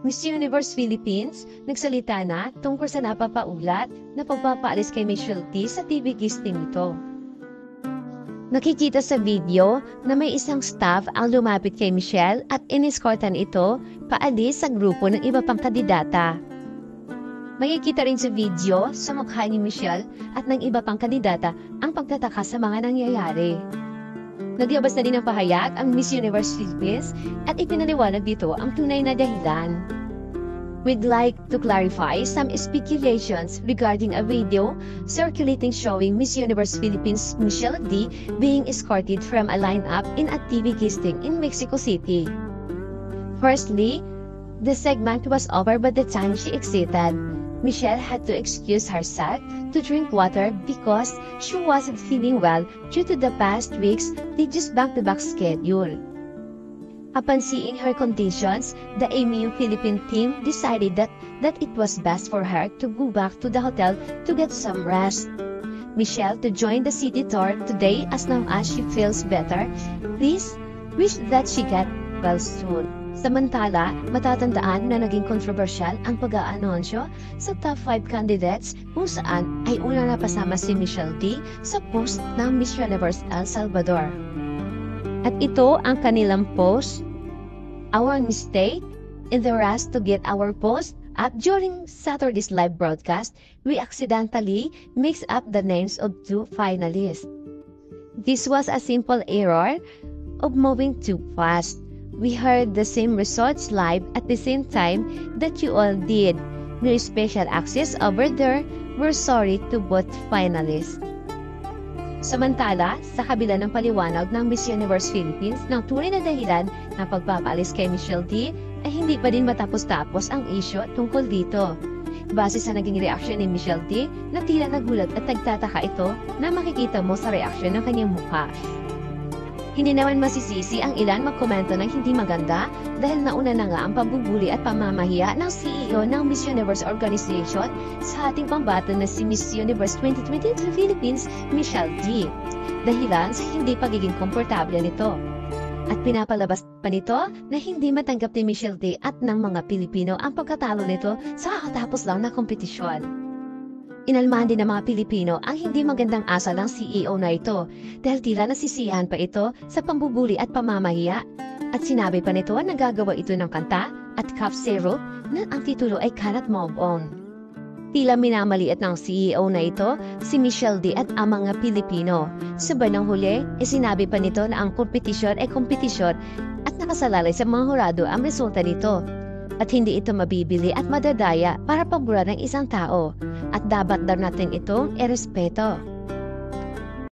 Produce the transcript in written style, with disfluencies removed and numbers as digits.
Miss Universe Philippines nagsalita na tungkol sa napapaulat na pagpapaalis kay Michelle T sa TV guesting nito. Nakikita sa video na may isang staff ang lumapit kay Michelle at inescortan ito paalis sa grupo ng iba pang kandidata. Makikita rin sa video sa mukha ni Michelle at ng iba pang kandidata ang pagtataka sa mga nangyayari. Naglabas na din ng pahayag ang Miss Universe Philippines at ipinaliwanag dito ang tunay na dahilan. We'd like to clarify some speculations regarding a video circulating showing Miss Universe Philippines Michelle D being escorted from a lineup in a TV guesting in Mexico City. Firstly, the segment was over by the time she exited. Michelle had to excuse herself to drink water because she wasn't feeling well due to the past week's tedious back-to-back schedule. Upon seeing her conditions, the AMU Philippine team decided that it was best for her to go back to the hotel to get some rest. Michelle to join the city tour today as long as she feels better. Please wish that she get well soon. Samantala, matatandaan na naging kontrobersyal ang pag-aanonsyo sa top 5 candidates kung saan ay una na pasama si Michelle D sa post ng Miss Universe El Salvador. At ito ang kanilang post. Our mistake, in the rush to get our post up during Saturday's live broadcast, we accidentally mixed up the names of 2 finalists. This was a simple error of moving too fast. We heard the same results live at the same time that you all did. No special access over there. We're sorry to both finalists. Samantala, sa kabila ng paliwanag ng Miss Universe Philippines ng tunay na dahilan ng pagpapaalis kay Michelle D, ay hindi pa din matapos-tapos ang issue tungkol dito. Base sa naging reaksyon ni Michelle D, na tila nagulat at nagtataka ito na makikita mo sa reaksyon ng kanyang mukha. Hindi naman masisisi ang ilan magkomento ng hindi maganda dahil nauna na nga ang pambubuli at pamamahiya ng CEO ng Miss Universe Organization sa ating pambato na si Miss Universe 2022 Philippines, Michelle D. Dahilan sa hindi pagiging komportable nito. At pinapalabas pa nito na hindi matanggap ni Michelle D at ng mga Pilipino ang pagkatalo nito sa kakatapos lang na kompetisyon. Inalmahan din ng mga Pilipino ang hindi magandang asal ng CEO na ito dahil tila nasisiyahan pa ito sa pambubuli at pamamahiya. At sinabi pa nito na gagawa ito ng kanta at cough syrup na ang titulo ay Cannot Move On. Tila minamaliit ng CEO na ito si Michelle D at ang mga Pilipino. Sabay ng huli, sinabi pa nito na ang kompetisyon ay kompetisyon at nakasalalay sa mga hurado ang resulta nito. At hindi ito mabibili at madadaya para paboran ng isang tao. At dapat daw natin itong irespeto.